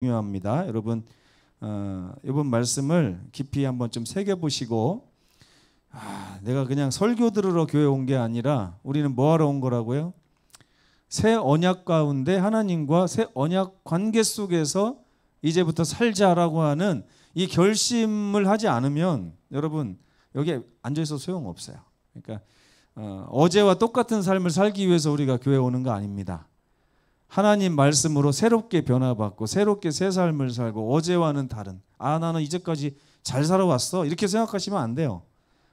중요합니다. 여러분 이번 말씀을 깊이 한번 좀 새겨보시고 내가 그냥 설교 들으러 교회 온 게 아니라 우리는 뭐 하러 온 거라고요? 새 언약 가운데 하나님과 새 언약 관계 속에서 이제부터 살자라고 하는 이 결심을 하지 않으면 여러분 여기에 앉아있어도 소용없어요. 그러니까 어제와 똑같은 삶을 살기 위해서 우리가 교회 오는 거 아닙니다. 하나님 말씀으로 새롭게 변화받고 새롭게 새 삶을 살고 어제와는 다른 나는 이제까지 잘 살아왔어 이렇게 생각하시면 안 돼요.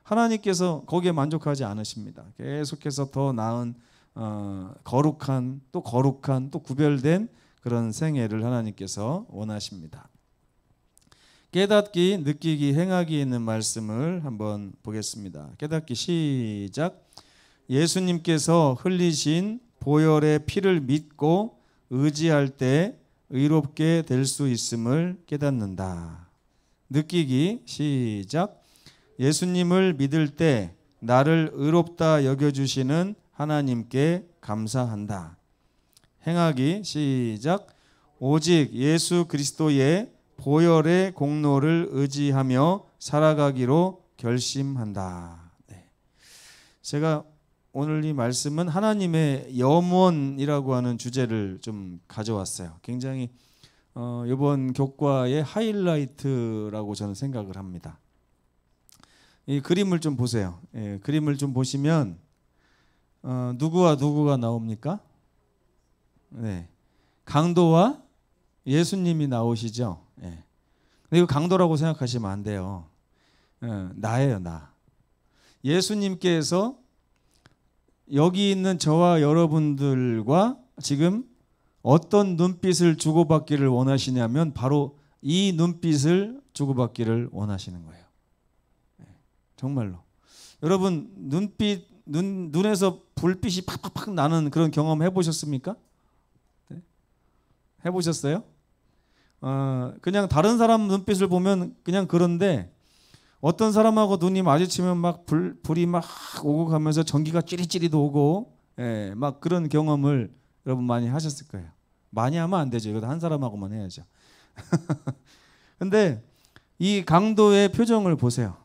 하나님께서 거기에 만족하지 않으십니다. 계속해서 더 나은 거룩한 또 구별된 그런 생애를 하나님께서 원하십니다. 깨닫기, 느끼기, 행하기 있는 말씀을 한번 보겠습니다. 깨닫기 시작. 예수님께서 흘리신 보혈의 피를 믿고 의지할 때 의롭게 될 수 있음을 깨닫는다. 느끼기 시작. 예수님을 믿을 때 나를 의롭다 여겨주시는 하나님께 감사한다. 행하기 시작. 오직 예수 그리스도의 보혈의 공로를 의지하며 살아가기로 결심한다. 제가 오늘 이 말씀은 하나님의 염원이라고 하는 주제를 좀 가져왔어요. 굉장히 이번 교과의 하이라이트라고 저는 생각을 합니다. 이 그림을 좀 보세요. 그림을 좀 보시면 누구와 누구가 나옵니까? 네, 강도와 예수님이 나오시죠. 근데 이거 강도라고 생각하시면 안 돼요. 나예요, 나. 예수님께서 여기 있는 저와 여러분들과 지금 어떤 눈빛을 주고받기를 원하시냐면 바로 이 눈빛을 주고받기를 원하시는 거예요. 정말로. 여러분 눈에서 불빛이 팍팍팍 나는 그런 경험 해보셨습니까? 네? 해보셨어요? 그냥 다른 사람 눈빛을 보면 그냥 그런데 어떤 사람하고 눈이 마주치면 막 불이 막 오고 가면서 전기가 찌릿찌릿 오고 막 그런 경험을 여러분 많이 하셨을 거예요. 많이 하면 안 되죠. 이거 한 사람하고만 해야죠. 근데 이 강도의 표정을 보세요.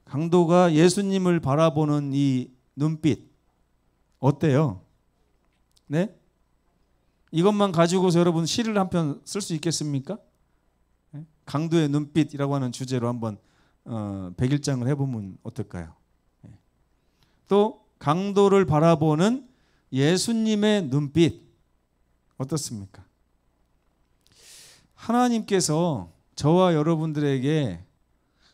강도가 예수님을 바라보는 이 눈빛 어때요? 네? 이것만 가지고서 여러분 시를 한 편 쓸 수 있겠습니까? 강도의 눈빛이라고 하는 주제로 한번 100일장을 해보면 어떨까요? 또 강도를 바라보는 예수님의 눈빛 어떻습니까? 하나님께서 저와 여러분들에게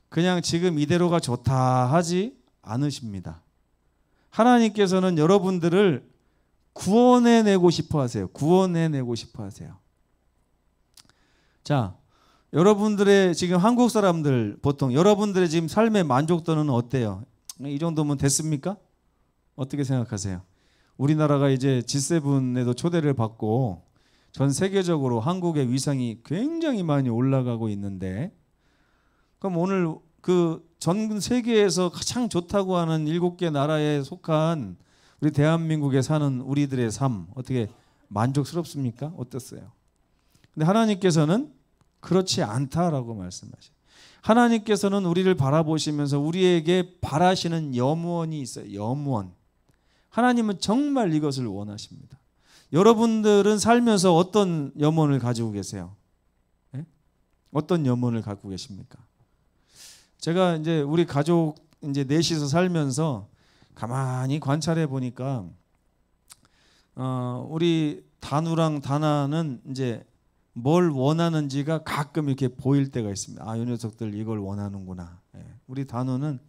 그냥 지금 이대로가 좋다 하지 않으십니다. 하나님께서는 여러분들을 구원해내고 싶어 하세요. 구원해내고 싶어 하세요. 자, 여러분들의 지금 한국 사람들 보통 여러분들의 지금 삶의 만족도는 어때요? 이 정도면 됐습니까? 어떻게 생각하세요? 우리나라가 이제 G7에도 초대를 받고 전 세계적으로 한국의 위상이 굉장히 많이 올라가고 있는데 그럼 오늘 그 전 세계에서 가장 좋다고 하는 7개 나라에 속한 우리 대한민국에 사는 우리들의 삶 어떻게 만족스럽습니까? 어땠어요? 근데 하나님께서는 그렇지 않다라고 말씀하셔요. 하나님께서는 우리를 바라보시면서 우리에게 바라시는 염원이 있어요. 염원. 하나님은 정말 이것을 원하십니다. 여러분들은 살면서 어떤 염원을 가지고 계세요? 어떤 염원을 갖고 계십니까? 제가 이제 우리 가족 이제 넷이서 살면서 가만히 관찰해 보니까 우리 단우랑 다나는 이제 뭘 원하는지가 가끔 이렇게 보일 때가 있습니다. 이 녀석들 이걸 원하는구나. 우리 단우는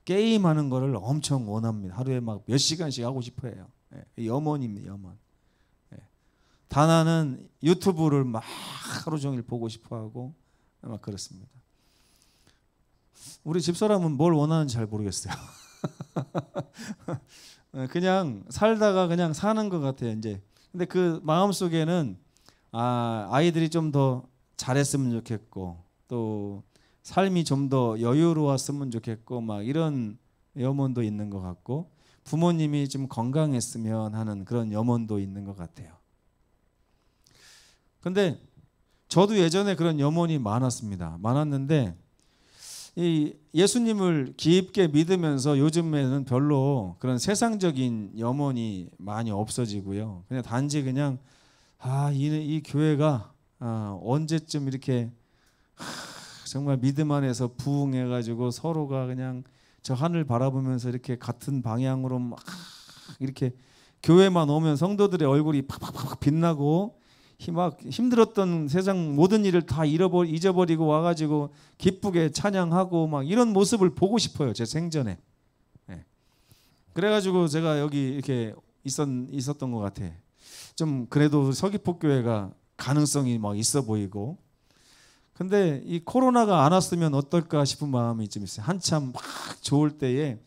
게임하는 거를 엄청 원합니다. 하루에 막 몇 시간씩 하고 싶어해요. 염원입니다. 염원. 다나는 유튜브를 막 하루 종일 보고 싶어하고 막 그렇습니다. 우리 집사람은 뭘 원하는지 잘 모르겠어요. 그냥 살다가 그냥 사는 것 같아요. 이제 근데 그 마음 속에는 아이들이 좀 더 잘했으면 좋겠고 또 삶이 좀 더 여유로웠으면 좋겠고 막 이런 염원도 있는 것 같고 부모님이 좀 건강했으면 하는 그런 염원도 있는 것 같아요. 근데 저도 예전에 그런 염원이 많았습니다. 많았는데 이 예수님을 깊게 믿으면서 요즘에는 별로 그런 세상적인 염원이 많이 없어지고요. 그냥 단지 그냥 이 교회가 언제쯤 이렇게 정말 믿음 안에서 부흥해가지고 서로가 그냥 저 하늘 바라보면서 이렇게 같은 방향으로 막 이렇게 교회만 오면 성도들의 얼굴이 팍팍팍 빛나고 막 힘들었던 세상 모든 일을 다 잊어버리고 와가지고 기쁘게 찬양하고 막 이런 모습을 보고 싶어요. 제 생전에. 네. 그래가지고 제가 여기 이렇게 있었던 것 같아. 좀 그래도 서귀포교회가 가능성이 막 있어 보이고. 근데 이 코로나가 안 왔으면 어떨까 싶은 마음이 좀 있어요. 한참 막 좋을 때에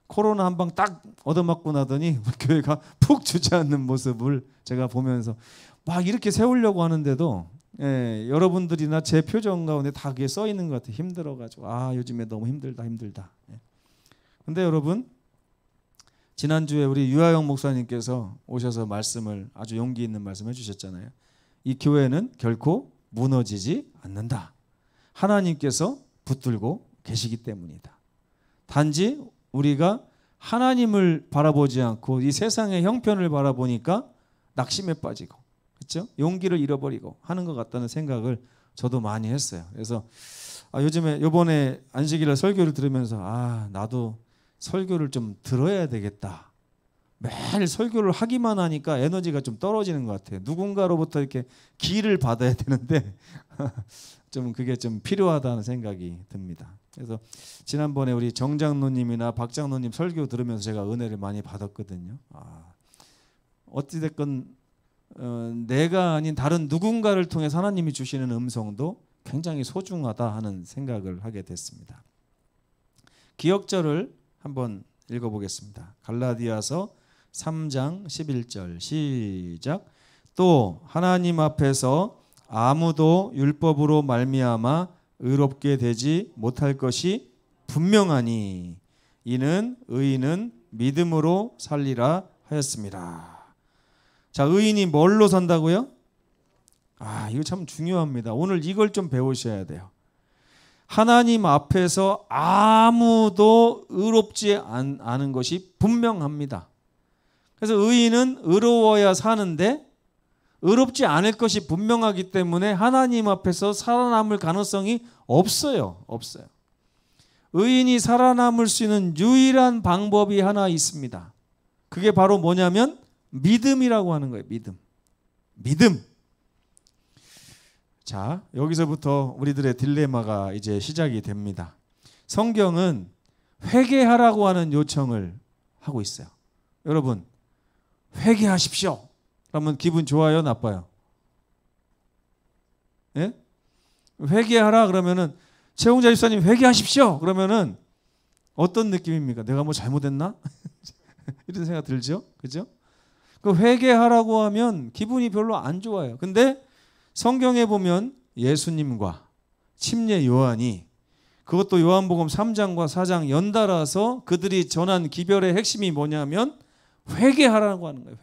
코로나 한 방 딱 얻어맞고 나더니 교회가 푹 주저앉는 모습을 제가 보면서 막 이렇게 세우려고 하는데도 여러분들이나 제 표정 가운데 다 그게 써 있는 것 같아요. 힘들어가지고 요즘에 너무 힘들다. 근데 여러분 지난주에 우리 유하영 목사님께서 오셔서 말씀을 아주 용기 있는 말씀 해주셨잖아요. 이 교회는 결코 무너지지 않는다. 하나님께서 붙들고 계시기 때문이다. 단지 우리가 하나님을 바라보지 않고 이 세상의 형편을 바라보니까 낙심에 빠지고 그렇죠? 용기를 잃어버리고 하는 것 같다는 생각을 저도 많이 했어요. 그래서 요즘에 요번에 안식일에 설교를 들으면서 나도 설교를 좀 들어야 되겠다. 매일 설교를 하기만 하니까 에너지가 좀 떨어지는 것 같아요. 누군가로부터 이렇게 기를 받아야 되는데 좀 그게 좀 필요하다는 생각이 듭니다. 그래서 지난번에 우리 정 장로님이나 박 장로님 설교 들으면서 제가 은혜를 많이 받았거든요. 어찌됐건 내가 아닌 다른 누군가를 통해 하나님이 주시는 음성도 굉장히 소중하다 하는 생각을 하게 됐습니다. 기억절을 한번 읽어보겠습니다. 갈라디아서 3장 11절 시작. 또 하나님 앞에서 아무도 율법으로 말미암아 의롭게 되지 못할 것이 분명하니 이는 의인은 믿음으로 살리라 하였습니다. 자, 의인이 뭘로 산다고요? 이거 참 중요합니다. 오늘 이걸 좀 배우셔야 돼요. 하나님 앞에서 아무도 의롭지 않은 것이 분명합니다. 그래서 의인은 의로워야 사는데 의롭지 않을 것이 분명하기 때문에 하나님 앞에서 살아남을 가능성이 없어요. 의인이 살아남을 수 있는 유일한 방법이 하나 있습니다. 그게 바로 뭐냐면 믿음이라고 하는 거예요. 믿음. 자, 여기서부터 우리들의 딜레마가 이제 시작이 됩니다. 성경은 회개하라고 하는 요청을 하고 있어요. 여러분, 회개하십시오. 그러면 기분 좋아요, 나빠요? 예? 회개하라 그러면은 최홍자 집사님 회개하십시오. 그러면은 어떤 느낌입니까? 내가 뭐 잘못했나? 이런 생각 들죠? 그죠? 그 회개하라고 하면 기분이 별로 안 좋아요. 근데 성경에 보면 예수님과 침례 요한이 그것도 요한복음 3장과 4장 연달아서 그들이 전한 기별의 핵심이 뭐냐면 회개하라고 하는 거예요.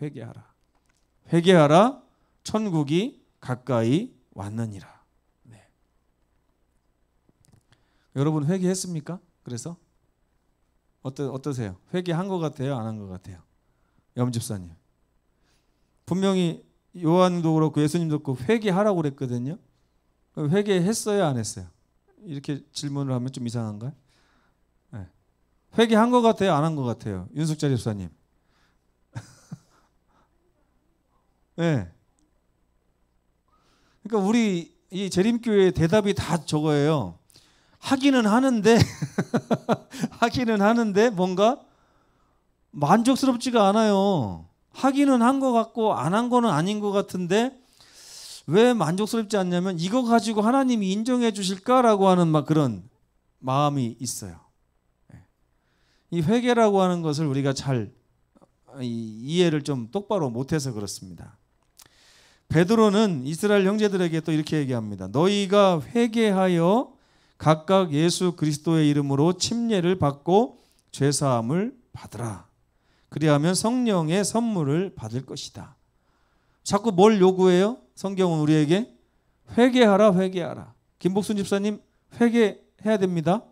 회개하라. 천국이 가까이 왔느니라. 네. 여러분 회개했습니까? 그래서 어떠세요? 회개한 것 같아요? 안 한 것 같아요? 염집사님. 분명히 요한도 그렇고 예수님도 그렇고 회개하라고 그랬거든요. 회개했어요? 안 했어요? 이렇게 질문을 하면 좀 이상한가요? 네. 회개한 것 같아요? 안 한 것 같아요? 윤숙자 집사님. 네. 그러니까 우리 이 재림교회의 대답이 다 저거예요. 하기는 하는데 뭔가 만족스럽지가 않아요. 하기는 한 것 같고 안 한 거는 아닌 것 같은데 왜 만족스럽지 않냐면 이거 가지고 하나님이 인정해 주실까라고 하는 막 그런 마음이 있어요. 이 회개라고 하는 것을 우리가 잘 이해를 좀 똑바로 못해서 그렇습니다. 베드로는 이스라엘 형제들에게 또 이렇게 얘기합니다. 너희가 회개하여 각각 예수 그리스도의 이름으로 침례를 받고 죄사함을 받으라. 그리하면 성령의 선물을 받을 것이다. 자꾸 뭘 요구해요? 성경은 우리에게 회개하라, 회개하라. 김복순 집사님 회개해야 됩니다.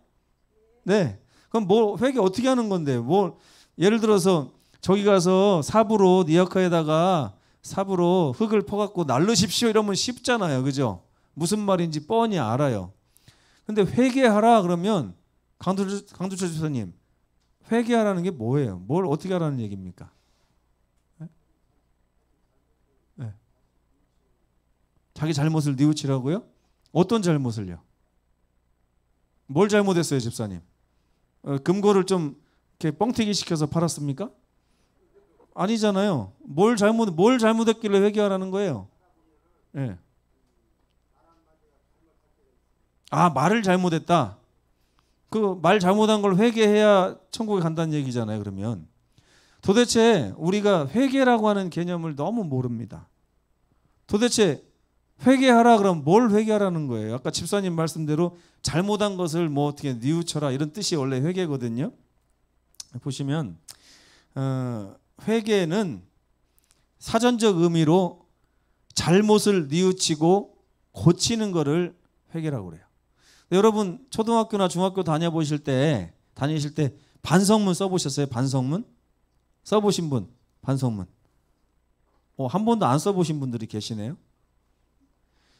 네. 그럼 뭐 회개 어떻게 하는 건데? 뭐 예를 들어서 저기 가서 삽으로 니아카에다가 삽으로 흙을 퍼갖고 날르십시오 이러면 쉽잖아요, 그죠? 무슨 말인지 뻔히 알아요. 근데 회개하라 그러면 강두철 집사님 회개하라는 게 뭐예요? 뭘 어떻게 하라는 얘기입니까? 네? 네. 자기 잘못을 뉘우치라고요? 어떤 잘못을요? 뭘 잘못했어요, 집사님? 금고를 좀 이렇게 뻥튀기 시켜서 팔았습니까? 아니잖아요. 뭘 잘못했길래 회개하라는 거예요? 네. 아, 말을 잘못했다. 그 말 잘못한 걸 회개해야 천국에 간다는 얘기잖아요. 그러면 도대체 우리가 회개라고 하는 개념을 너무 모릅니다. 도대체 회개하라 그럼 뭘 회개하라는 거예요? 아까 집사님 말씀대로 잘못한 것을 뭐 어떻게 뉘우쳐라 이런 뜻이 원래 회개거든요. 보시면 회개는 사전적 의미로 잘못을 뉘우치고 고치는 것을 회개라고 그래요. 여러분 초등학교나 중학교 다니실 때 반성문 써보셨어요? 반성문? 써보신 분? 반성문? 한 번도 안 써보신 분들이 계시네요.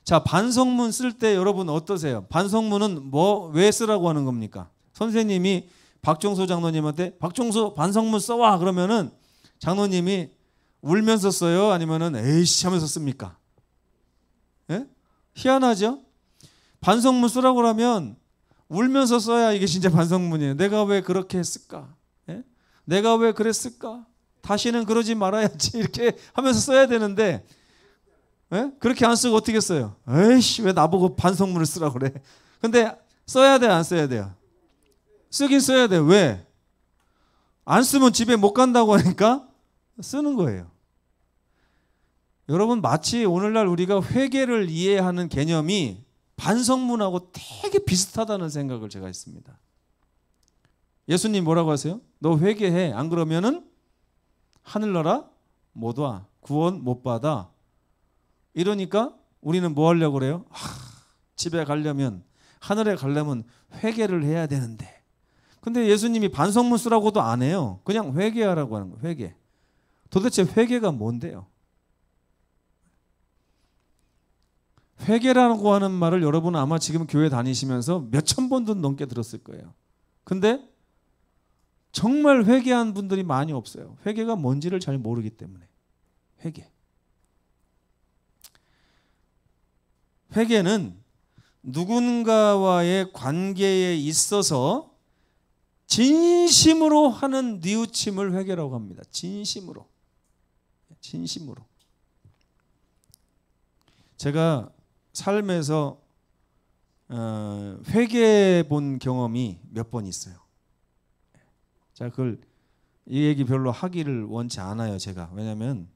자, 반성문 쓸 때 여러분 어떠세요? 반성문은 왜 쓰라고 하는 겁니까? 선생님이 박종소 장로님한테 박종소 반성문 써와 그러면은 장로님이 울면서 써요? 아니면은 에이씨 하면서 씁니까? 예? 희한하죠? 반성문 쓰라고 하면 울면서 써야 이게 진짜 반성문이에요. 내가 왜 그렇게 했을까? 예? 내가 왜 그랬을까? 다시는 그러지 말아야지 이렇게 하면서 써야 되는데 예? 그렇게 안 쓰고 어떻게 써요? 에이씨 왜 나보고 반성문을 쓰라고 그래? 근데 써야 돼, 안 써야 돼요? 쓰긴 써야 돼. 왜? 안 쓰면 집에 못 간다고 하니까 쓰는 거예요. 여러분 마치 오늘날 우리가 회개를 이해하는 개념이 반성문하고 되게 비슷하다는 생각을 제가 했습니다. 예수님 뭐라고 하세요? 너 회개해. 안 그러면은 하늘나라 못 와. 구원 못 받아. 이러니까 우리는 뭐 하려고 그래요? 집에 가려면 하늘에 가려면 회개를 해야 되는데. 근데 예수님이 반성문 쓰라고도 안 해요. 그냥 회개하라고 하는 거예요. 회개. 도대체 회개가 뭔데요? 회개라고 하는 말을 여러분은 아마 지금 교회 다니시면서 몇천 번도 넘게 들었을 거예요. 근데 정말 회개한 분들이 많이 없어요. 회개가 뭔지를 잘 모르기 때문에. 회개. 회개는 누군가와의 관계에 있어서 진심으로 하는 뉘우침을 회개라고 합니다. 진심으로. 진심으로. 제가 삶에서 회개해 본 경험이 몇 번 있어요. 자, 이 얘기 별로 하기를 원치 않아요, 제가. 왜냐하면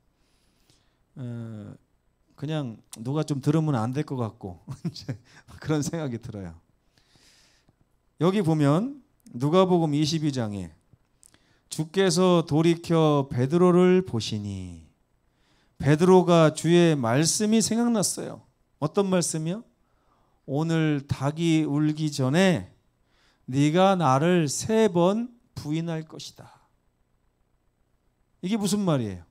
그냥 누가 좀 들으면 안 될 것 같고 그런 생각이 들어요. 여기 보면 누가복음 22장에 주께서 돌이켜 베드로를 보시니 베드로가 주의 말씀이 생각났어요. 어떤 말씀이요? 오늘 닭이 울기 전에 네가 나를 3번 부인할 것이다. 이게 무슨 말이에요?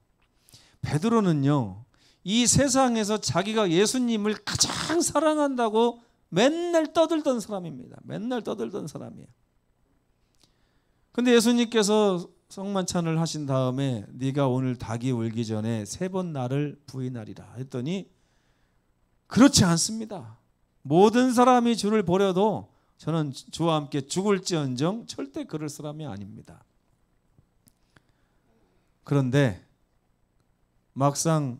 베드로는요, 이 세상에서 자기가 예수님을 가장 사랑한다고 맨날 떠들던 사람입니다. 맨날 떠들던 사람이에요. 근데 예수님께서 성만찬을 하신 다음에 네가 오늘 닭이 울기 전에 3번 나를 부인하리라 했더니 그렇지 않습니다. 모든 사람이 주를 버려도 저는 주와 함께 죽을지언정 절대 그럴 사람이 아닙니다. 그런데 막상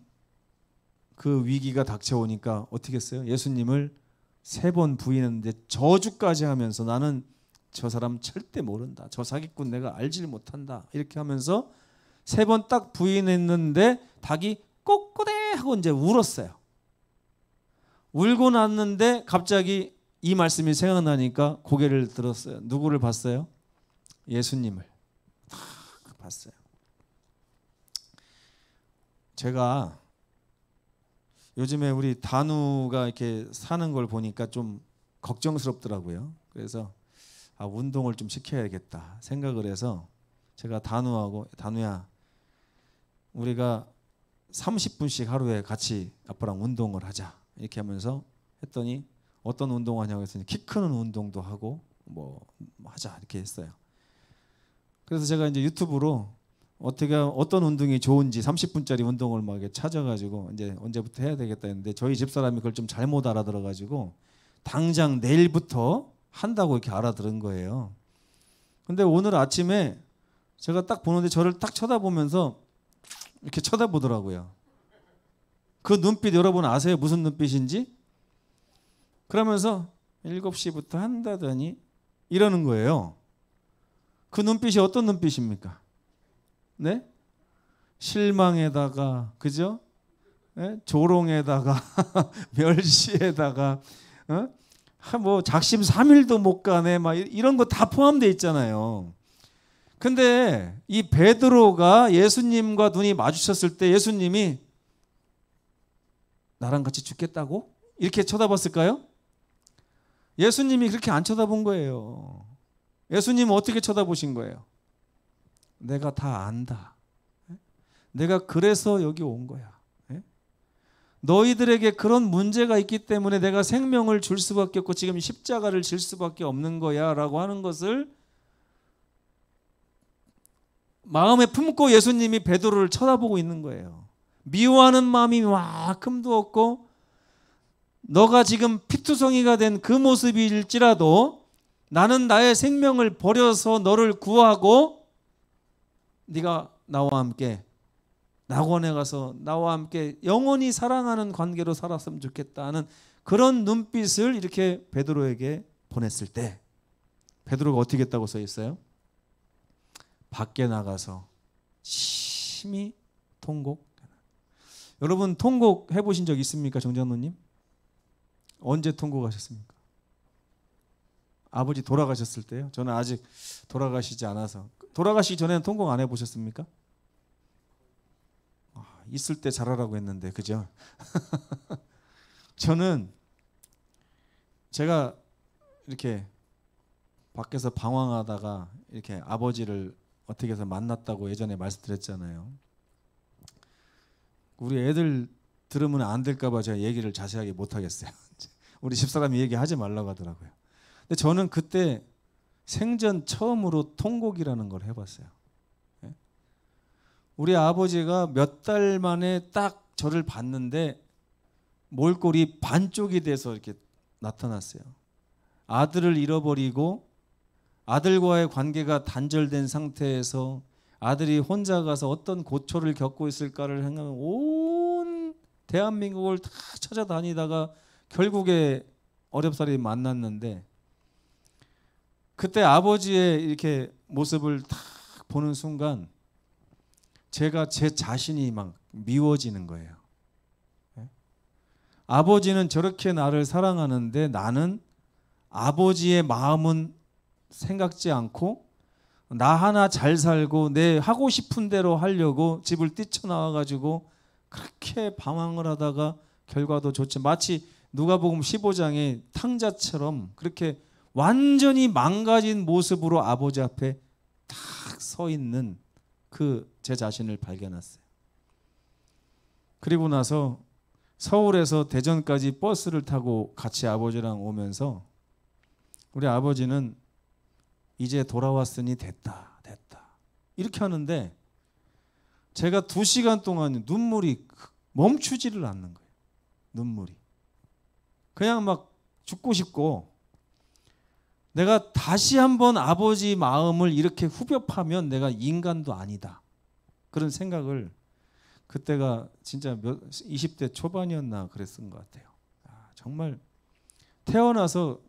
그 위기가 닥쳐오니까 어떻게 했어요? 예수님을 3번 부인했는데 저주까지 하면서 나는 저 사람 절대 모른다. 저 사기꾼 내가 알지를 못한다. 이렇게 하면서 3번 딱 부인했는데 닭이 꼬꼬대 하고 이제 울었어요. 울고 났는데 갑자기 이 말씀이 생각나니까 고개를 들었어요. 누구를 봤어요? 예수님을 봤어요. 제가 요즘에 우리 단우가 이렇게 사는 걸 보니까 좀 걱정스럽더라고요. 그래서 운동을 좀 시켜야겠다 생각을 해서 제가 단우하고 다누야 우리가 30분씩 하루에 같이 아빠랑 운동을 하자 이렇게 하면서 했더니 어떤 운동 하냐고 했더니 키 크는 운동도 하고 뭐 하자 이렇게 했어요. 그래서 제가 이제 유튜브로 어떤 운동이 좋은지 30분짜리 운동을 막 찾아가지고 이제 언제부터 해야 되겠다 했는데 저희 집사람이 그걸 좀 잘못 알아들어가지고 당장 내일부터 한다고 이렇게 알아들은 거예요. 근데 오늘 아침에 제가 딱 보는데 저를 딱 쳐다보면서 이렇게 쳐다보더라고요. 그 눈빛 여러분 아세요? 무슨 눈빛인지? 그러면서 7시부터 한다더니 이러는 거예요. 그 눈빛이 어떤 눈빛입니까? 네? 실망에다가 그죠? 네? 조롱에다가 멸시에다가 뭐 작심 3일도 못 가네 막 이런 거 다 포함되어 있잖아요. 근데 이 베드로가 예수님과 눈이 마주쳤을 때 예수님이 나랑 같이 죽겠다고? 이렇게 쳐다봤을까요? 예수님이 그렇게 안 쳐다본 거예요. 예수님은 어떻게 쳐다보신 거예요? 내가 다 안다. 내가 그래서 여기 온 거야. 너희들에게 그런 문제가 있기 때문에 내가 생명을 줄 수밖에 없고 지금 십자가를 질 수밖에 없는 거야 라고 하는 것을 마음에 품고 예수님이 베드로를 쳐다보고 있는 거예요. 미워하는 마음이 만큼도 없고 너가 지금 피투성이가 된 그 모습일지라도 나는 나의 생명을 버려서 너를 구하고 네가 나와 함께 낙원에 가서 나와 함께 영원히 사랑하는 관계로 살았으면 좋겠다는 그런 눈빛을 이렇게 베드로에게 보냈을 때 베드로가 어떻게 했다고 써 있어요? 밖에 나가서 심히 통곡. 여러분 통곡 해보신 적 있습니까? 정장로님? 언제 통곡하셨습니까? 아버지 돌아가셨을 때요? 저는 아직 돌아가시지 않아서. 돌아가시기 전에는 통곡 안 해보셨습니까? 있을 때 잘하라고 했는데 그죠? 저는 제가 이렇게 밖에서 방황하다가 이렇게 아버지를 어떻게 해서 만났다고 예전에 말씀드렸잖아요. 우리 애들 들으면 안 될까 봐 제가 얘기를 자세하게 못 하겠어요. 우리 집사람이 얘기하지 말라고 하더라고요. 근데 저는 그때 생전 처음으로 통곡이라는 걸 해봤어요. 우리 아버지가 몇 달 만에 딱 저를 봤는데 몰골이 반쪽이 돼서 이렇게 나타났어요. 아들을 잃어버리고 아들과의 관계가 단절된 상태에서 아들이 혼자 가서 어떤 고초를 겪고 있을까를 생각하면 온 대한민국을 다 찾아다니다가 결국에 어렵사리 만났는데 그때 아버지의 이렇게 모습을 딱 보는 순간 제가 제 자신이 막 미워지는 거예요. 아버지는 저렇게 나를 사랑하는데 나는 아버지의 마음은 생각지 않고 나 하나 잘 살고 내 하고 싶은 대로 하려고 집을 뛰쳐나와 가지고 그렇게 방황을 하다가 결과도 좋지 마치 누가복음 15장의 탕자처럼 그렇게 완전히 망가진 모습으로 아버지 앞에 딱 서 있는 그 제 자신을 발견했어요. 그리고 나서 서울에서 대전까지 버스를 타고 같이 아버지랑 오면서 우리 아버지는 이제 돌아왔으니 됐다 이렇게 하는데 제가 2시간 동안 눈물이 멈추지를 않는 거예요. 눈물이 그냥 막 죽고 싶고 내가 다시 한번 아버지 마음을 이렇게 후벼파면 내가 인간도 아니다 그런 생각을 그때가 진짜 20대 초반이었나 그랬던 것 같아요. 정말 태어나서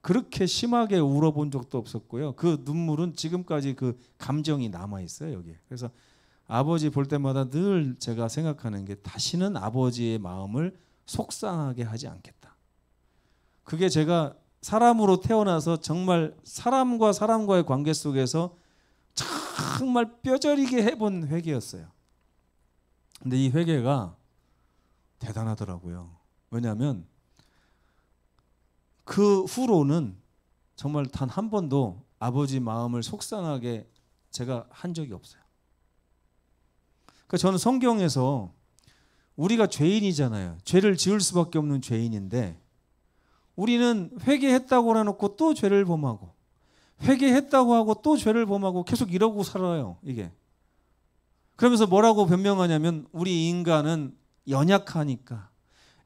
그렇게 심하게 울어본 적도 없었고요. 그 눈물은 지금까지 그 감정이 남아있어요 여기에. 그래서 아버지 볼 때마다 늘 제가 생각하는 게 다시는 아버지의 마음을 속상하게 하지 않겠다. 그게 제가 사람으로 태어나서 정말 사람과 사람과의 관계 속에서 정말 뼈저리게 해본 회개였어요. 근데 이 회개가 대단하더라고요. 왜냐하면 그 후로는 정말 단 한 번도 아버지 마음을 속상하게 제가 한 적이 없어요. 그러니까 저는 성경에서 우리가 죄인이잖아요. 죄를 지을 수밖에 없는 죄인인데 우리는 회개했다고 해놓고 또 죄를 범하고 회개했다고 하고 또 죄를 범하고 계속 이러고 살아요. 이게. 그러면서 뭐라고 변명하냐면 우리 인간은 연약하니까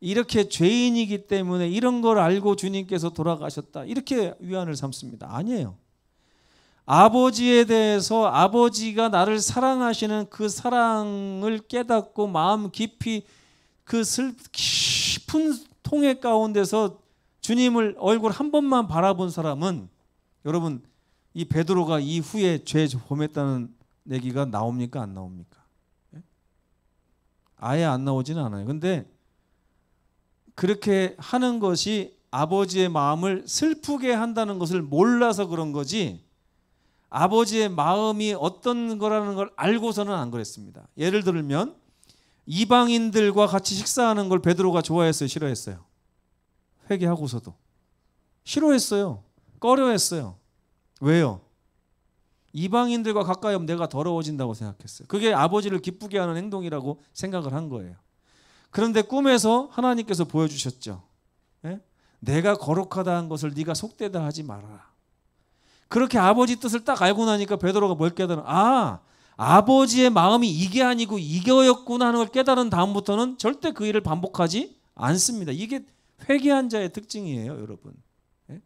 이렇게 죄인이기 때문에 이런 걸 알고 주님께서 돌아가셨다. 이렇게 위안을 삼습니다. 아니에요. 아버지에 대해서 아버지가 나를 사랑하시는 그 사랑을 깨닫고 마음 깊이 그 깊은 통해 가운데서 주님을 얼굴 한 번만 바라본 사람은 여러분 이 베드로가 이후에 죄 범했다는 얘기가 나옵니까? 안 나옵니까? 아예 안 나오지는 않아요. 근데 그렇게 하는 것이 아버지의 마음을 슬프게 한다는 것을 몰라서 그런 거지 아버지의 마음이 어떤 거라는 걸 알고서는 안 그랬습니다. 예를 들면 이방인들과 같이 식사하는 걸 베드로가 좋아했어요? 싫어했어요? 회개하고서도 싫어했어요. 꺼려했어요. 왜요? 이방인들과 가까이 하면 내가 더러워진다고 생각했어요. 그게 아버지를 기쁘게 하는 행동이라고 생각을 한 거예요. 그런데 꿈에서 하나님께서 보여주셨죠. 예? 내가 거룩하다는 것을 네가 속되다 하지 말아라. 그렇게 아버지 뜻을 딱 알고 나니까 베드로가 뭘 깨달아? 아, 아버지의 마음이 이게 아니고 이거였구나 하는 걸 깨달은 다음부터는 절대 그 일을 반복하지 않습니다. 이게 회개한 자의 특징이에요, 여러분. 예?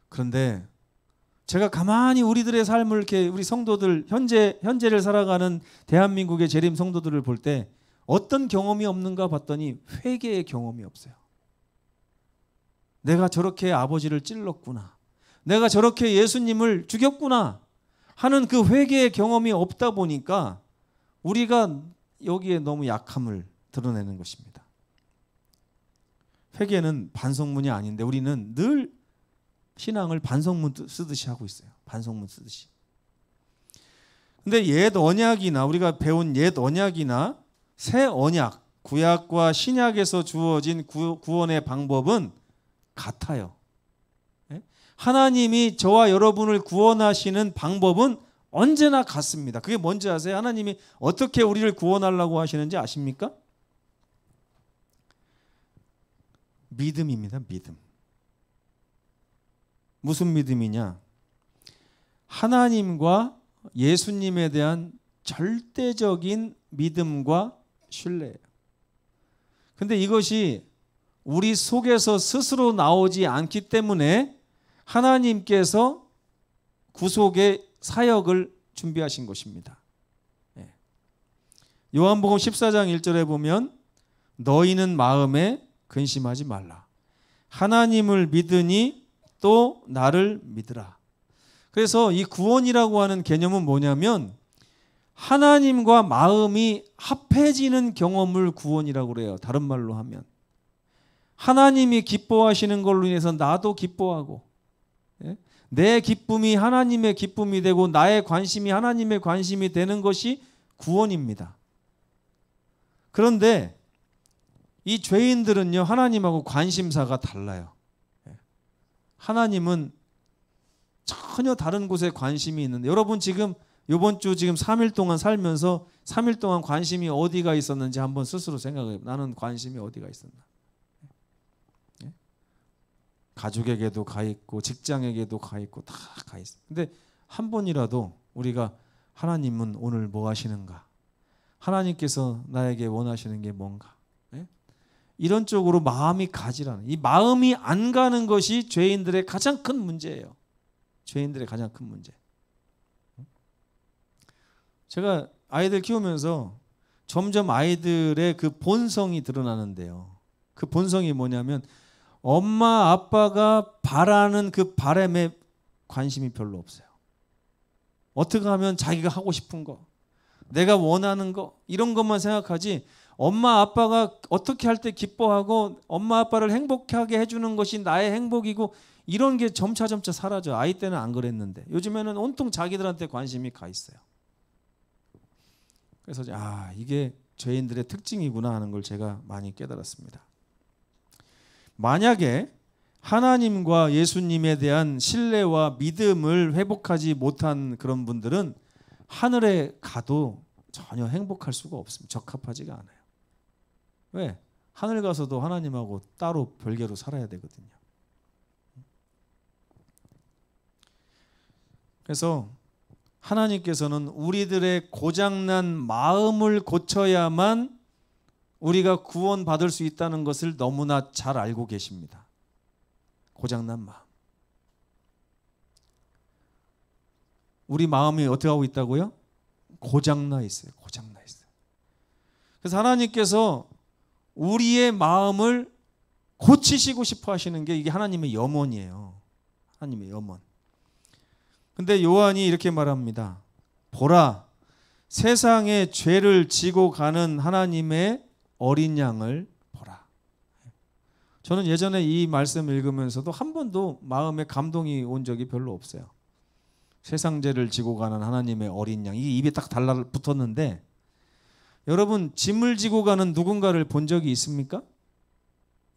그런데 제가 가만히 우리들의 삶을 이렇게 우리 성도들 현재를 살아가는 대한민국의 재림 성도들을 볼 때 어떤 경험이 없는가 봤더니 회개의 경험이 없어요. 내가 저렇게 아버지를 찔렀구나. 내가 저렇게 예수님을 죽였구나 하는 그 회개의 경험이 없다 보니까 우리가 여기에 너무 약함을 드러내는 것입니다. 회개는 반성문이 아닌데 우리는 늘 신앙을 반성문 쓰듯이 하고 있어요. 반성문 쓰듯이. 근데 옛 언약이나 우리가 배운 옛 언약이나 새 언약, 구약과 신약에서 주어진 구원의 방법은 같아요. 하나님이 저와 여러분을 구원하시는 방법은 언제나 같습니다. 그게 뭔지 아세요? 하나님이 어떻게 우리를 구원하려고 하시는지 아십니까? 믿음입니다. 믿음. 무슨 믿음이냐? 하나님과 예수님에 대한 절대적인 믿음과 신뢰예요. 근데 이것이 우리 속에서 스스로 나오지 않기 때문에 하나님께서 구속의 사역을 준비하신 것입니다. 요한복음 14장 1절에 보면 너희는 마음에 근심하지 말라. 하나님을 믿으니 또 나를 믿으라. 그래서 이 구원이라고 하는 개념은 뭐냐면 하나님과 마음이 합해지는 경험을 구원이라고 그래요. 다른 말로 하면 하나님이 기뻐하시는 걸로 인해서 나도 기뻐하고 내 기쁨이 하나님의 기쁨이 되고 나의 관심이 하나님의 관심이 되는 것이 구원입니다. 그런데 이 죄인들은요 하나님하고 관심사가 달라요. 하나님은 전혀 다른 곳에 관심이 있는데 여러분 지금 이번 주 지금 3일 동안 살면서 3일 동안 관심이 어디가 있었는지 한번 스스로 생각해요. 나는 관심이 어디가 있었나? 가족에게도 가 있고 직장에게도 가 있고 다 가 있어요. 근데 한 번이라도 우리가 하나님은 오늘 뭐 하시는가? 하나님께서 나에게 원하시는 게 뭔가? 이런 쪽으로 마음이 가지라는 이 마음이 안 가는 것이 죄인들의 가장 큰 문제예요. 죄인들의 가장 큰 문제. 제가 아이들 키우면서 점점 아이들의 그 본성이 드러나는데요. 그 본성이 뭐냐면 엄마 아빠가 바라는 그 바람에 관심이 별로 없어요. 어떻게 하면 자기가 하고 싶은 거, 내가 원하는 거 이런 것만 생각하지 엄마 아빠가 어떻게 할 때 기뻐하고 엄마 아빠를 행복하게 해주는 것이 나의 행복이고 이런 게 점차 사라져요. 아이 때는 안 그랬는데 요즘에는 온통 자기들한테 관심이 가 있어요. 그래서 이게 죄인들의 특징이구나 하는 걸 제가 많이 깨달았습니다. 만약에 하나님과 예수님에 대한 신뢰와 믿음을 회복하지 못한 그런 분들은 하늘에 가도 전혀 행복할 수가 없습니다. 적합하지가 않아요. 왜? 하늘 가서도 하나님하고 따로 별개로 살아야 되거든요. 그래서 하나님께서는 우리들의 고장난 마음을 고쳐야만 우리가 구원받을 수 있다는 것을 너무나 잘 알고 계십니다. 고장난 마음. 우리 마음이 어떻게 하고 있다고요? 고장나 있어요. 고장나 있어요. 그래서 하나님께서 우리의 마음을 고치시고 싶어 하시는 게 이게 하나님의 염원이에요. 하나님의 염원. 근데 요한이 이렇게 말합니다. 보라, 세상의 죄를 지고 가는 하나님의 어린 양을 보라. 저는 예전에 이 말씀 읽으면서도 한 번도 마음에 감동이 온 적이 별로 없어요. 세상 죄를 지고 가는 하나님의 어린 양. 이게 입에 딱 달라붙었는데, 여러분 짐을 지고 가는 누군가를 본 적이 있습니까?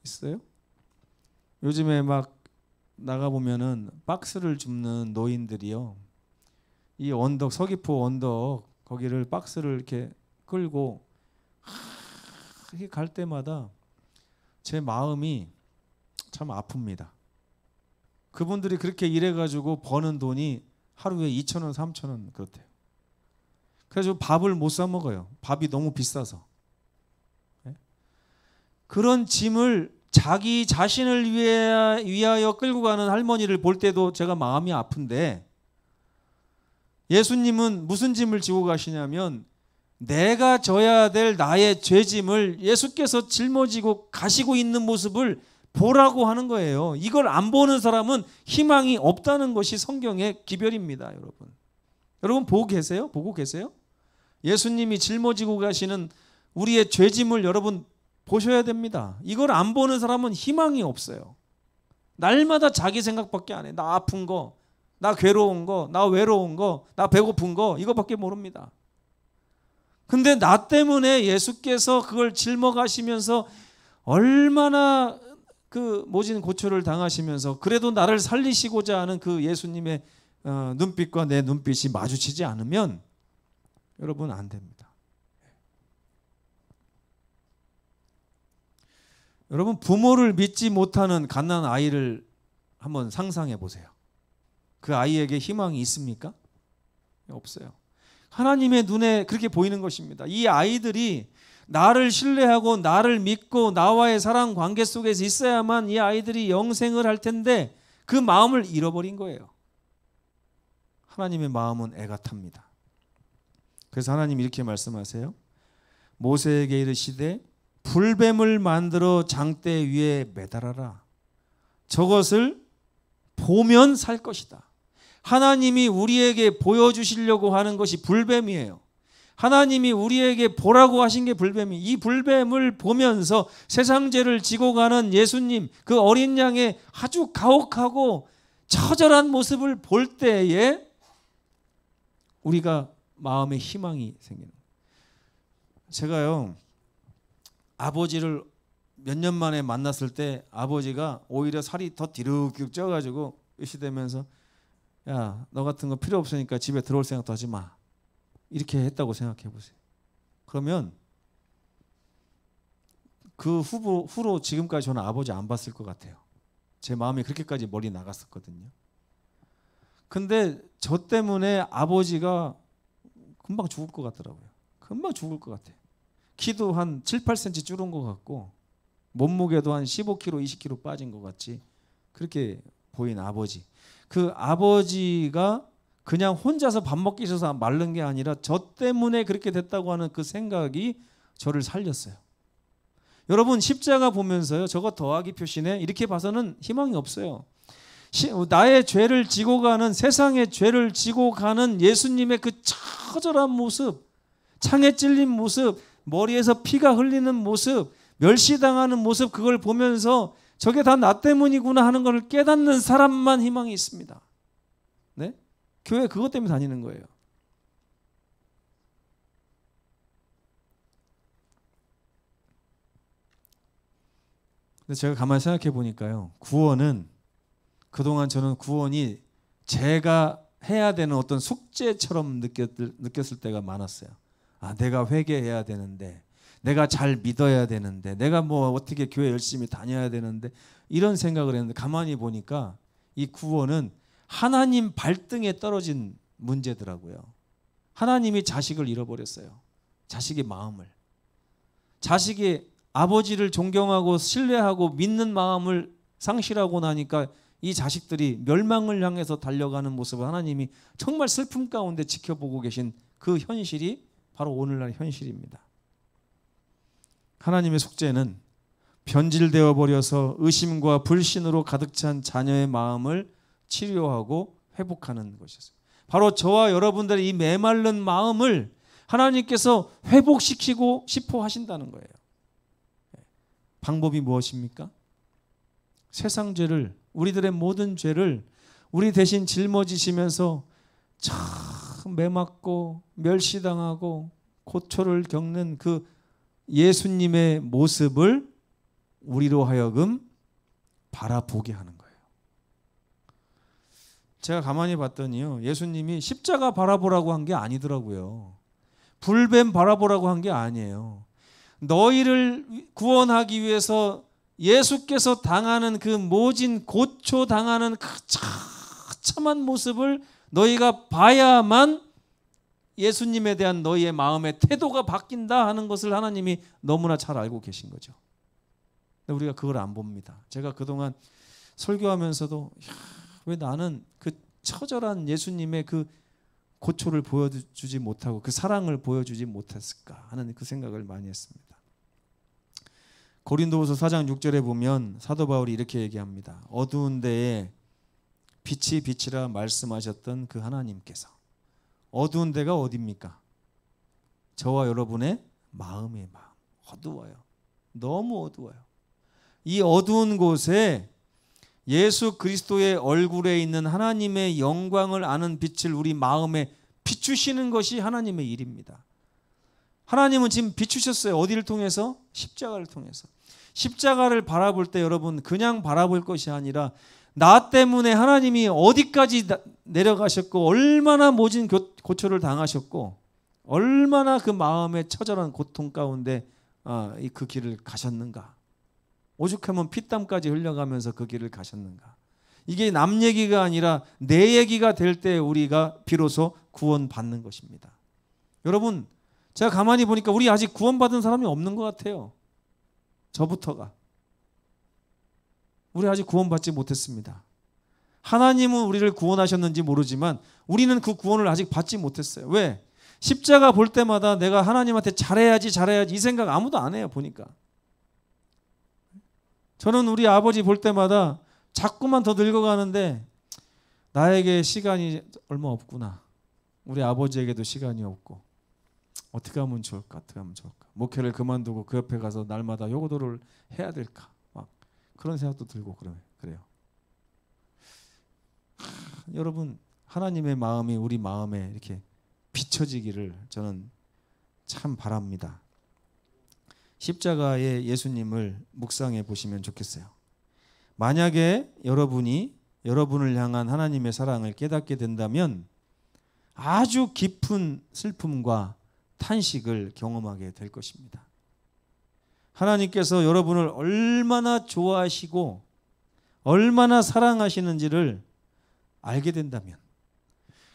있어요? 요즘에 막 나가보면은 박스를 줍는 노인들이요, 이 언덕, 서귀포 언덕 거기를 박스를 이렇게 끌고 이렇게 갈 때마다 제 마음이 참 아픕니다. 그분들이 그렇게 일해가지고 버는 돈이 하루에 2,000원, 3,000원 그렇대요. 그래서 밥을 못 사 먹어요. 밥이 너무 비싸서. 그런 짐을 자기 자신을 위하여 끌고 가는 할머니를 볼 때도 제가 마음이 아픈데, 예수님은 무슨 짐을 지고 가시냐면 내가 져야 될 나의 죄짐을 예수께서 짊어지고 가시고 있는 모습을 보라고 하는 거예요. 이걸 안 보는 사람은 희망이 없다는 것이 성경의 기별입니다. 여러분. 여러분 보고 계세요? 보고 계세요? 예수님이 짊어지고 가시는 우리의 죄짐을 여러분 보셔야 됩니다. 이걸 안 보는 사람은 희망이 없어요. 날마다 자기 생각밖에 안 해. 나 아픈 거, 나 괴로운 거, 나 외로운 거, 나 배고픈 거, 이거밖에 모릅니다. 근데 나 때문에 예수께서 그걸 짊어가시면서 얼마나 그 모진 고초를 당하시면서 그래도 나를 살리시고자 하는 그 예수님의 눈빛과 내 눈빛이 마주치지 않으면 여러분 안 됩니다. 여러분 부모를 믿지 못하는 갓난 아이를 한번 상상해 보세요. 그 아이에게 희망이 있습니까? 없어요. 하나님의 눈에 그렇게 보이는 것입니다. 이 아이들이 나를 신뢰하고 나를 믿고 나와의 사랑 관계 속에서 있어야만 이 아이들이 영생을 할 텐데 그 마음을 잃어버린 거예요. 하나님의 마음은 애가 탑니다. 그래서 하나님이 이렇게 말씀하세요. 모세에게 이르시되 불뱀을 만들어 장대 위에 매달아라. 저것을 보면 살 것이다. 하나님이 우리에게 보여주시려고 하는 것이 불뱀이에요. 하나님이 우리에게 보라고 하신 게 불뱀이, 이 불뱀을 보면서 세상 죄를 지고 가는 예수님, 그 어린 양의 아주 가혹하고 처절한 모습을 볼 때에 우리가 마음에 희망이 생기는 거예요. 제가요, 아버지를 몇 년 만에 만났을 때 아버지가 오히려 살이 더 뒤룩뒤룩 쪄가지고 의시되면서 야, 너 같은 거 필요 없으니까 집에 들어올 생각도 하지 마. 이렇게 했다고 생각해 보세요. 그러면 그 후로 지금까지 저는 아버지 안 봤을 것 같아요. 제 마음이 그렇게까지 멀리 나갔었거든요. 근데 저 때문에 아버지가 금방 죽을 것 같더라고요. 금방 죽을 것 같아요. 키도 한 7, 8cm 줄은 것 같고 몸무게도 한 15kg, 20kg 빠진 것 같이 그렇게 보인 아버지. 그 아버지가 그냥 혼자서 밥 먹기 싫어서 마른 게 아니라 저 때문에 그렇게 됐다고 하는 그 생각이 저를 살렸어요. 여러분 십자가 보면서요, 저거 더하기 표시네 이렇게 봐서는 희망이 없어요. 나의 죄를 지고 가는, 세상의 죄를 지고 가는 예수님의 그 처절한 모습, 창에 찔린 모습, 머리에서 피가 흘리는 모습, 멸시당하는 모습, 그걸 보면서 저게 다 나 때문이구나 하는 걸 깨닫는 사람만 희망이 있습니다. 네? 교회 그것 때문에 다니는 거예요. 근데 제가 가만히 생각해 보니까요, 구원은 그동안 저는 구원이 제가 해야 되는 어떤 숙제처럼 느꼈을 때가 많았어요. 아, 내가 회개해야 되는데, 내가 잘 믿어야 되는데, 내가 뭐 어떻게 교회 열심히 다녀야 되는데, 이런 생각을 했는데 가만히 보니까 이 구원은 하나님 발등에 떨어진 문제더라고요. 하나님이 자식을 잃어버렸어요. 자식의 마음을. 자식이 아버지를 존경하고 신뢰하고 믿는 마음을 상실하고 나니까 이 자식들이 멸망을 향해서 달려가는 모습을 하나님이 정말 슬픔 가운데 지켜보고 계신 그 현실이 바로 오늘날 현실입니다. 하나님의 속죄는 변질되어 버려서 의심과 불신으로 가득 찬 자녀의 마음을 치료하고 회복하는 것이었어요. 바로 저와 여러분들의 이 메마른 마음을 하나님께서 회복시키고 싶어 하신다는 거예요. 방법이 무엇입니까? 세상 죄를, 우리들의 모든 죄를 우리 대신 짊어지시면서 참 매맞고 멸시당하고 고초를 겪는 그 예수님의 모습을 우리로 하여금 바라보게 하는 거예요. 제가 가만히 봤더니요, 예수님이 십자가 바라보라고 한 게 아니더라고요. 불뱀 바라보라고 한 게 아니에요. 너희를 구원하기 위해서 예수께서 당하는 그 모진 고초 당하는 그 처참한 모습을 너희가 봐야만 예수님에 대한 너희의 마음의 태도가 바뀐다 하는 것을 하나님이 너무나 잘 알고 계신 거죠. 근데 우리가 그걸 안 봅니다. 제가 그동안 설교하면서도 왜 나는 그 처절한 예수님의 그 고초를 보여주지 못하고 그 사랑을 보여주지 못했을까 하는 그 생각을 많이 했습니다. 고린도후서 4장 6절에 보면 사도 바울이 이렇게 얘기합니다. 어두운 데에 빛이 빛이라 말씀하셨던 그 하나님께서, 어두운 데가 어디입니까? 저와 여러분의 마음의 마음. 어두워요. 너무 어두워요. 이 어두운 곳에 예수 그리스도의 얼굴에 있는 하나님의 영광을 아는 빛을 우리 마음에 비추시는 것이 하나님의 일입니다. 하나님은 지금 비추셨어요. 어디를 통해서? 십자가를 통해서. 십자가를 바라볼 때 여러분 그냥 바라볼 것이 아니라 나 때문에 하나님이 어디까지 내려가셨고 얼마나 모진 고초를 당하셨고 얼마나 그 마음의 처절한 고통 가운데 그 길을 가셨는가. 오죽하면 피땀까지 흘려가면서 그 길을 가셨는가. 이게 남 얘기가 아니라 내 얘기가 될 때 우리가 비로소 구원받는 것입니다. 여러분, 제가 가만히 보니까 우리 아직 구원받은 사람이 없는 것 같아요. 저부터가. 우리 아직 구원받지 못했습니다. 하나님은 우리를 구원하셨는지 모르지만 우리는 그 구원을 아직 받지 못했어요. 왜? 십자가 볼 때마다 내가 하나님한테 잘해야지 이 생각 아무도 안 해요. 보니까. 저는 우리 아버지 볼 때마다 자꾸만 더 늙어가는데 나에게 시간이 얼마 없구나. 우리 아버지에게도 시간이 없고 어떻게 하면 좋을까? 어떻게 하면 좋을까? 목회를 그만두고 그 옆에 가서 날마다 효도를 해야 될까? 막 그런 생각도 들고 그래요. 여러분, 하나님의 마음이 우리 마음에 이렇게 비춰지기를 저는 참 바랍니다. 십자가의 예수님을 묵상해 보시면 좋겠어요. 만약에 여러분이 여러분을 향한 하나님의 사랑을 깨닫게 된다면 아주 깊은 슬픔과 탄식을 경험하게 될 것입니다. 하나님께서 여러분을 얼마나 좋아하시고 얼마나 사랑하시는지를 알게 된다면,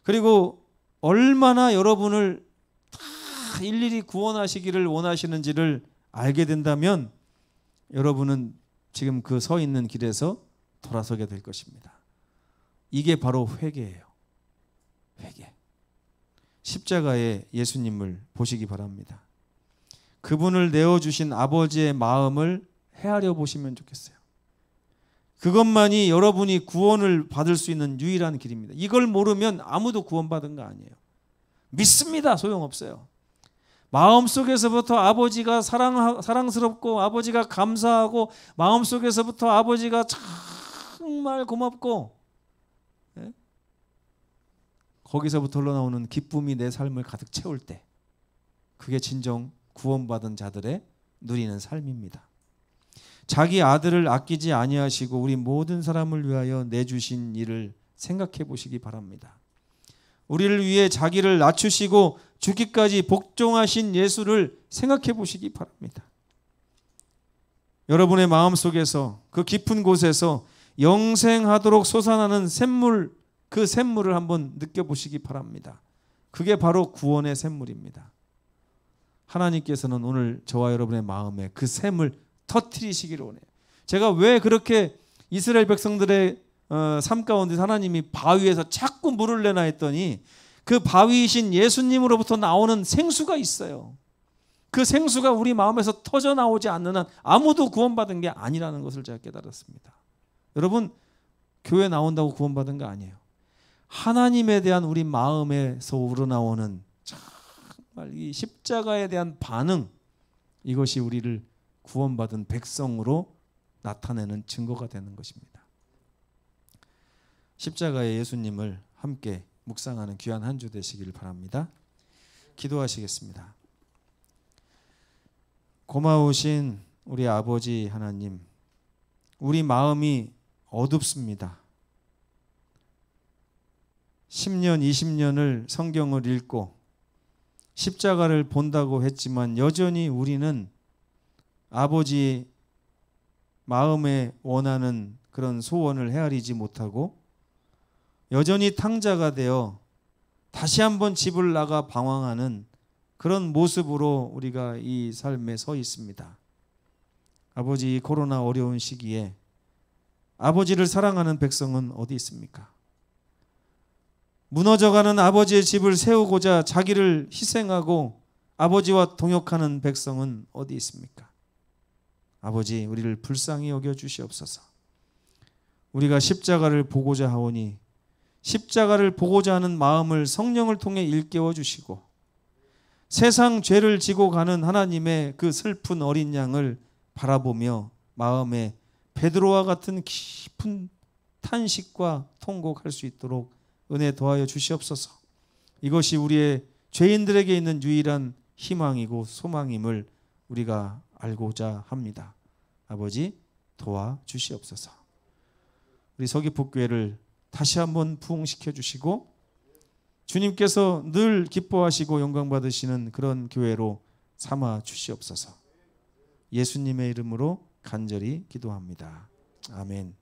그리고 얼마나 여러분을 다 일일이 구원하시기를 원하시는지를 알게 된다면 여러분은 지금 그 서 있는 길에서 돌아서게 될 것입니다. 이게 바로 회개예요. 회개. 십자가의 예수님을 보시기 바랍니다. 그분을 내어주신 아버지의 마음을 헤아려 보시면 좋겠어요. 그것만이 여러분이 구원을 받을 수 있는 유일한 길입니다. 이걸 모르면 아무도 구원받은 거 아니에요. 믿습니다. 소용없어요. 마음속에서부터 아버지가 사랑스럽고 아버지가 감사하고 마음속에서부터 아버지가 정말 고맙고 거기서부터 흘러나오는 기쁨이 내 삶을 가득 채울 때 그게 진정 구원받은 자들의 누리는 삶입니다. 자기 아들을 아끼지 아니하시고 우리 모든 사람을 위하여 내주신 일을 생각해 보시기 바랍니다. 우리를 위해 자기를 낮추시고 죽기까지 복종하신 예수를 생각해 보시기 바랍니다. 여러분의 마음속에서 그 깊은 곳에서 영생하도록 솟아나는 샘물, 그 샘물을 한번 느껴보시기 바랍니다. 그게 바로 구원의 샘물입니다. 하나님께서는 오늘 저와 여러분의 마음에 그 샘을 터뜨리시기를 원해요. 제가 왜 그렇게 이스라엘 백성들의 삶 가운데 하나님이 바위에서 자꾸 물을 내나 했더니 그 바위이신 예수님으로부터 나오는 생수가 있어요. 그 생수가 우리 마음에서 터져 나오지 않는 한 아무도 구원받은 게 아니라는 것을 제가 깨달았습니다. 여러분, 교회 나온다고 구원받은 거 아니에요. 하나님에 대한 우리 마음에서 우러나오는 정말 이 십자가에 대한 반응, 이것이 우리를 구원받은 백성으로 나타내는 증거가 되는 것입니다. 십자가의 예수님을 함께 묵상하는 귀한 한 주 되시기를 바랍니다. 기도하시겠습니다. 고마우신 우리 아버지 하나님, 우리 마음이 어둡습니다. 10년, 20년을 성경을 읽고 십자가를 본다고 했지만 여전히 우리는 아버지 마음에 원하는 그런 소원을 헤아리지 못하고 여전히 탕자가 되어 다시 한번 집을 나가 방황하는 그런 모습으로 우리가 이 삶에 서 있습니다. 아버지, 코로나 어려운 시기에 아버지를 사랑하는 백성은 어디 있습니까? 무너져가는 아버지의 집을 세우고자 자기를 희생하고 아버지와 동역하는 백성은 어디 있습니까? 아버지, 우리를 불쌍히 여겨 주시옵소서. 우리가 십자가를 보고자 하오니 십자가를 보고자 하는 마음을 성령을 통해 일깨워 주시고 세상 죄를 지고 가는 하나님의 그 슬픈 어린 양을 바라보며 마음에 베드로와 같은 깊은 탄식과 통곡할 수 있도록 은혜 더하여 주시옵소서. 이것이 우리의 죄인들에게 있는 유일한 희망이고 소망임을 우리가 알고자 합니다. 아버지, 도와주시옵소서. 우리 서귀포교회를 다시 한번 부흥시켜 주시고 주님께서 늘 기뻐하시고 영광 받으시는 그런 교회로 삼아 주시옵소서. 예수님의 이름으로 간절히 기도합니다. 아멘.